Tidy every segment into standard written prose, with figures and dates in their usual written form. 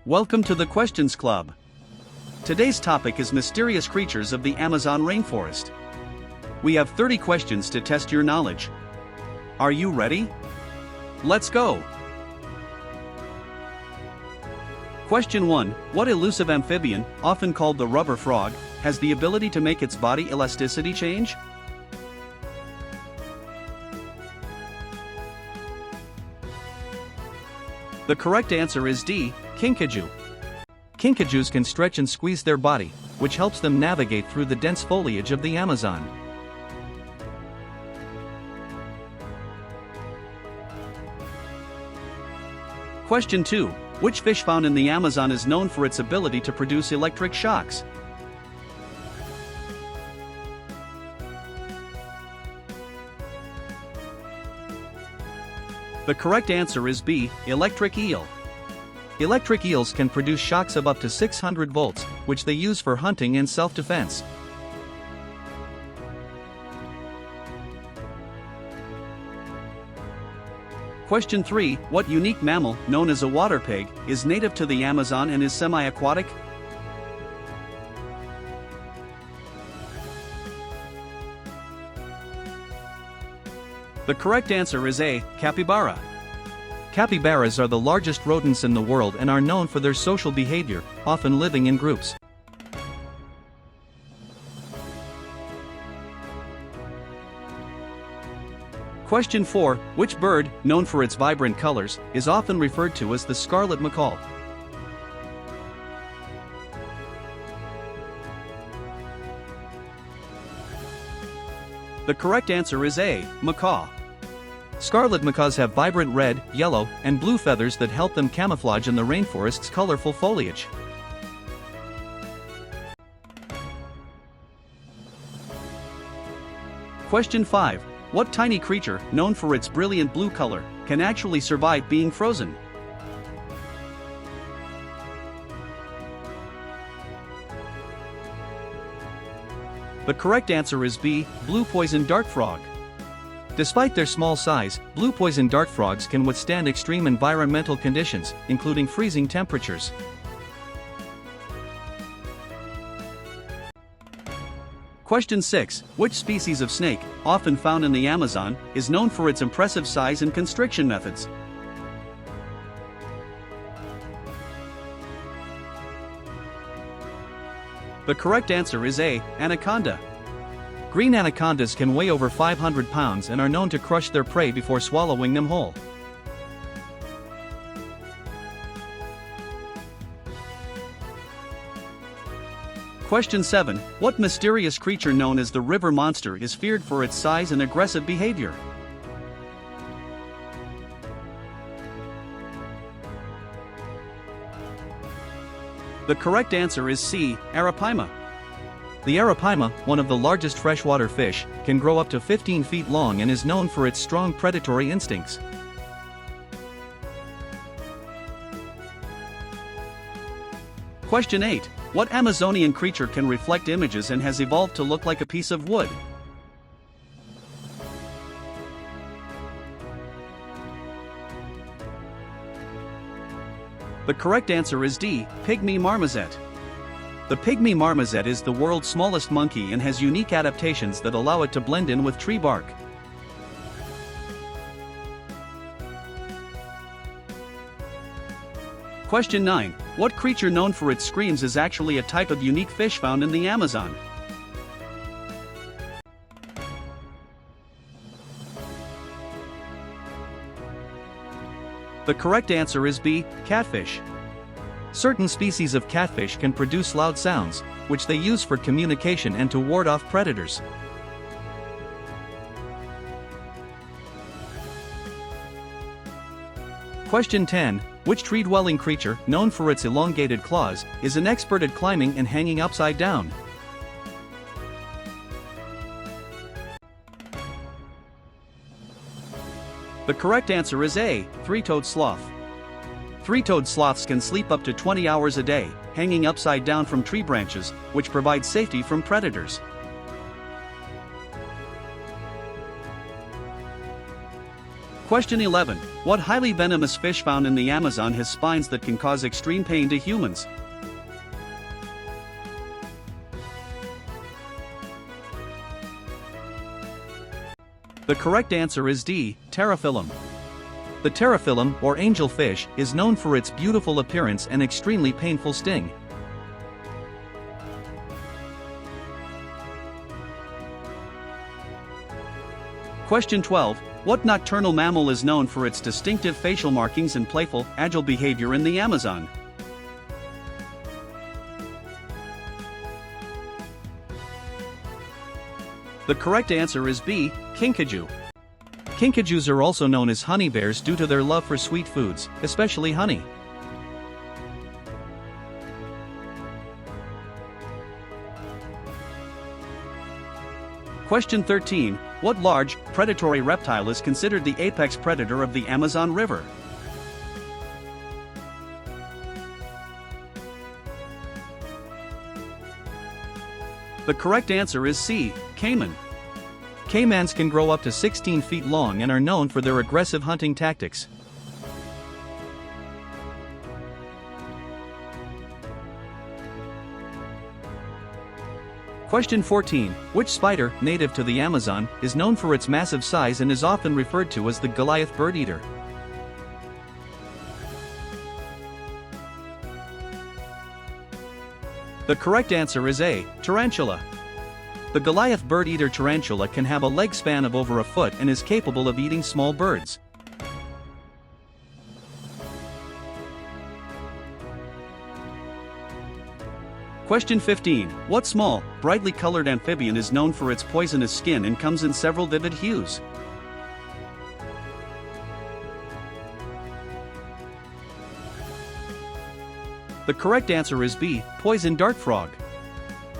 Welcome to the Questions Club. Today's topic is mysterious creatures of the Amazon rainforest. We have 30 questions to test your knowledge. Are you ready? Let's go! Question 1. What elusive amphibian, often called the rubber frog, has the ability to make its body elasticity change? The correct answer is D. Kinkajou. Kinkajous can stretch and squeeze their body, which helps them navigate through the dense foliage of the Amazon. Question 2. Which fish found in the Amazon is known for its ability to produce electric shocks? The correct answer is B. Electric eel. Electric eels can produce shocks of up to 600 volts, which they use for hunting and self-defense. Question 3. What unique mammal, known as a water pig, is native to the Amazon and is semi-aquatic? The correct answer is A. Capybara. Capybaras are the largest rodents in the world and are known for their social behavior, often living in groups. Question 4. Which bird, known for its vibrant colors, is often referred to as the scarlet macaw? The correct answer is A. Macaw. Scarlet macaws have vibrant red, yellow, and blue feathers that help them camouflage in the rainforest's colorful foliage. Question 5. What tiny creature, known for its brilliant blue color, can actually survive being frozen? The correct answer is B. Blue poison dart frog. Despite their small size, blue poison dart frogs can withstand extreme environmental conditions, including freezing temperatures. Question 6. Which species of snake, often found in the Amazon, is known for its impressive size and constriction methods? The correct answer is A. Anaconda. Green anacondas can weigh over 500 pounds and are known to crush their prey before swallowing them whole. Question 7. What mysterious creature known as the river monster is feared for its size and aggressive behavior? The correct answer is C. Arapaima. The arapaima, one of the largest freshwater fish, can grow up to 15 feet long and is known for its strong predatory instincts. Question 8. What Amazonian creature can reflect images and has evolved to look like a piece of wood? The correct answer is D. Pygmy marmoset. The pygmy marmoset is the world's smallest monkey and has unique adaptations that allow it to blend in with tree bark. Question 9. What creature known for its screams is actually a type of unique fish found in the Amazon? The correct answer is B. Catfish. Certain species of catfish can produce loud sounds, which they use for communication and to ward off predators. Question 10. Which tree-dwelling creature, known for its elongated claws, is an expert at climbing and hanging upside down? The correct answer is A. Three-toed sloth. Three-toed sloths can sleep up to 20 hours a day, hanging upside down from tree branches, which provides safety from predators. Question 11. What highly venomous fish found in the Amazon has spines that can cause extreme pain to humans? The correct answer is D. Pterophyllum. The pterophyllum, or angelfish, is known for its beautiful appearance and extremely painful sting. Question 12. What nocturnal mammal is known for its distinctive facial markings and playful, agile behavior in the Amazon? The correct answer is B. Kinkajou. Kinkajous are also known as honey bears due to their love for sweet foods, especially honey. Question 13. What large, predatory reptile is considered the apex predator of the Amazon River? The correct answer is C. Caiman. Caimans can grow up to 16 feet long and are known for their aggressive hunting tactics. Question 14. Which spider, native to the Amazon, is known for its massive size and is often referred to as the Goliath bird eater? The correct answer is A. Tarantula. The Goliath bird-eater tarantula can have a leg span of over a foot and is capable of eating small birds. Question 15. What small, brightly colored amphibian is known for its poisonous skin and comes in several vivid hues? The correct answer is B. Poison dart frog.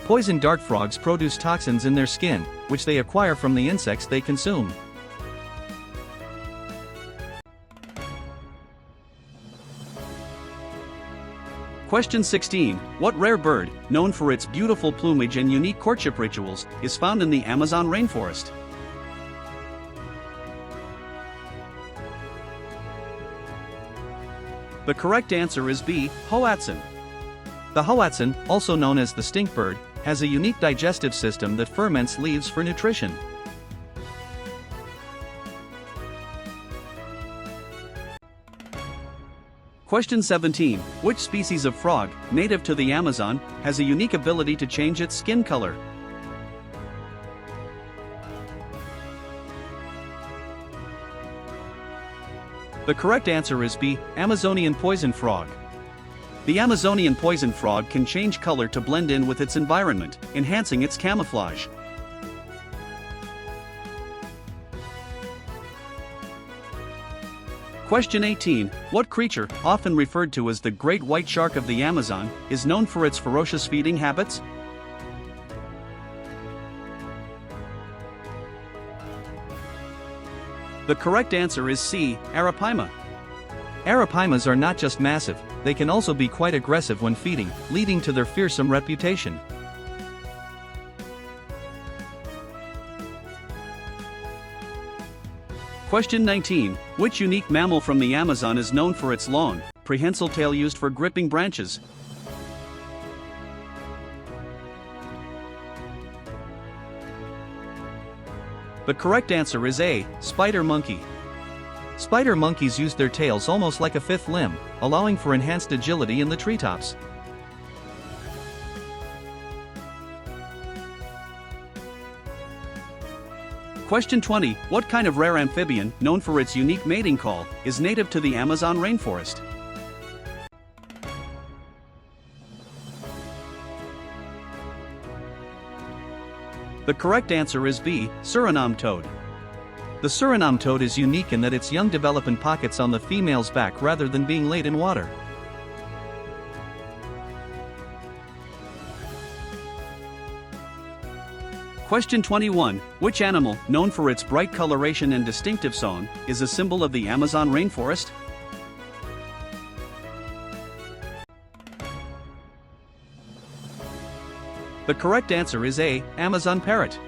Poison dart frogs produce toxins in their skin, which they acquire from the insects they consume. Question 16. What rare bird, known for its beautiful plumage and unique courtship rituals, is found in the Amazon rainforest? The correct answer is B. Hoatzin. The hoatzin, also known as the stink bird, has a unique digestive system that ferments leaves for nutrition. Question 17. Which species of frog, native to the Amazon, has a unique ability to change its skin color? The correct answer is B. Amazonian poison frog. The Amazonian poison frog can change color to blend in with its environment, enhancing its camouflage. Question 18. What creature, often referred to as the great white shark of the Amazon, is known for its ferocious feeding habits? The correct answer is C. Arapaima. Arapaimas are not just massive, they can also be quite aggressive when feeding, leading to their fearsome reputation. Question 19. Which unique mammal from the Amazon is known for its long, prehensile tail used for gripping branches? The correct answer is A. Spider monkey. Spider monkeys use their tails almost like a fifth limb, allowing for enhanced agility in the treetops. Question 20. What kind of rare amphibian, known for its unique mating call, is native to the Amazon rainforest? The correct answer is B. Suriname toad. The Suriname toad is unique in that its young develop in pockets on the female's back rather than being laid in water. Question 21. Which animal, known for its bright coloration and distinctive song, is a symbol of the Amazon rainforest? The correct answer is A. Amazon parrot.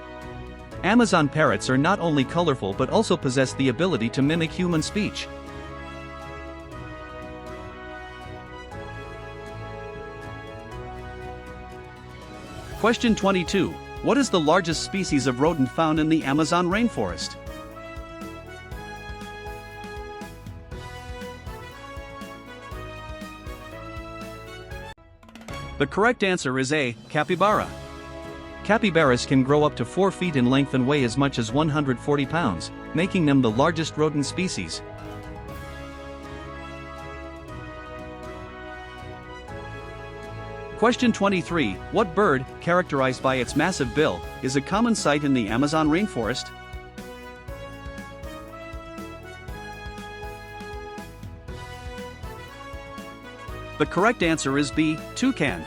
Amazon parrots are not only colorful but also possess the ability to mimic human speech. Question 22. What is the largest species of rodent found in the Amazon rainforest? The correct answer is A. Capybara. Capybaras can grow up to 4 feet in length and weigh as much as 140 pounds, making them the largest rodent species. Question 23. What bird, characterized by its massive bill, is a common sight in the Amazon rainforest? The correct answer is B. Toucan.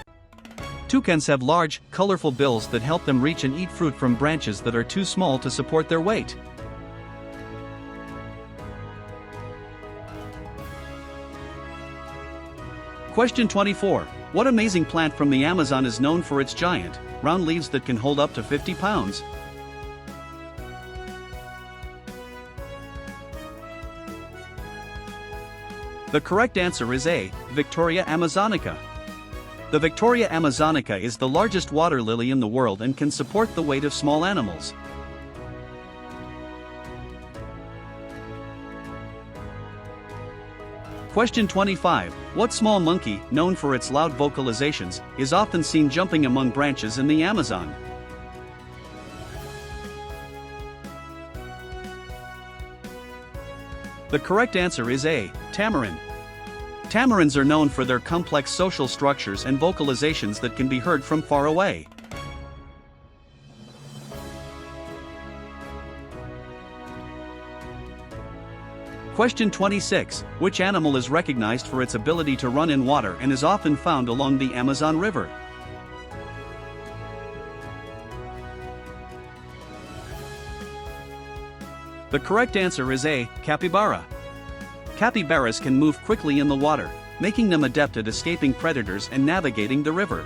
Toucans have large, colorful bills that help them reach and eat fruit from branches that are too small to support their weight. Question 24. What amazing plant from the Amazon is known for its giant, round leaves that can hold up to 50 pounds? The correct answer is A. Victoria amazonica. The Victoria amazonica is the largest water lily in the world and can support the weight of small animals. Question 25. What small monkey, known for its loud vocalizations, is often seen jumping among branches in the Amazon? The correct answer is A. Tamarin. Tamarins are known for their complex social structures and vocalizations that can be heard from far away. Question 26. Which animal is recognized for its ability to run in water and is often found along the Amazon River? The correct answer is A. Capybara. Capybaras can move quickly in the water, making them adept at escaping predators and navigating the river.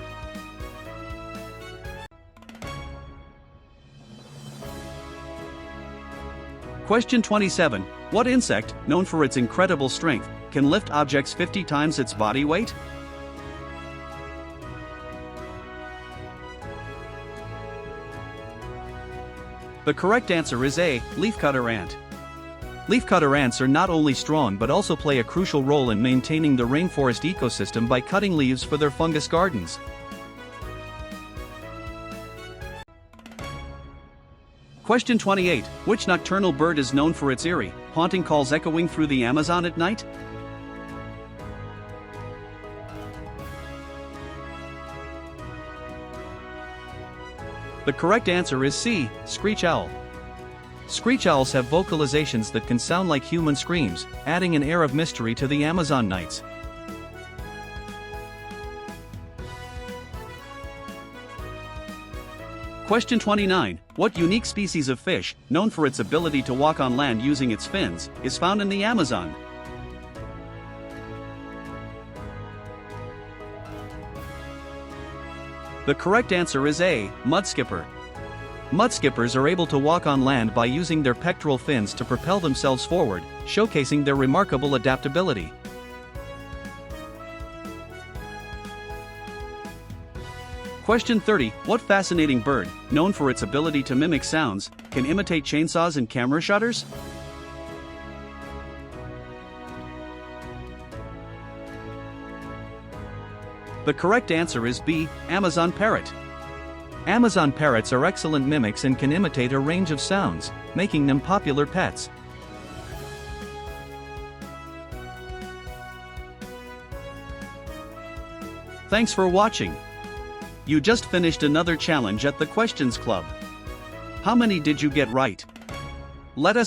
Question 27. What insect, known for its incredible strength, can lift objects 50 times its body weight? The correct answer is A. Leafcutter ant. Leafcutter ants are not only strong but also play a crucial role in maintaining the rainforest ecosystem by cutting leaves for their fungus gardens. Question 28. Which nocturnal bird is known for its eerie, haunting calls echoing through the Amazon at night? The correct answer is C. Screech owl. Screech owls have vocalizations that can sound like human screams, adding an air of mystery to the Amazon nights. Question 29. What unique species of fish, known for its ability to walk on land using its fins, is found in the Amazon? The correct answer is A. Mudskipper. Mudskippers are able to walk on land by using their pectoral fins to propel themselves forward, showcasing their remarkable adaptability. Question 30. What fascinating bird, known for its ability to mimic sounds, can imitate chainsaws and camera shutters? The correct answer is B. Amazon parrot. Amazon parrots are excellent mimics and can imitate a range of sounds, making them popular pets. Thanks for watching. You just finished another challenge at the Questions Club. How many did you get right? Let us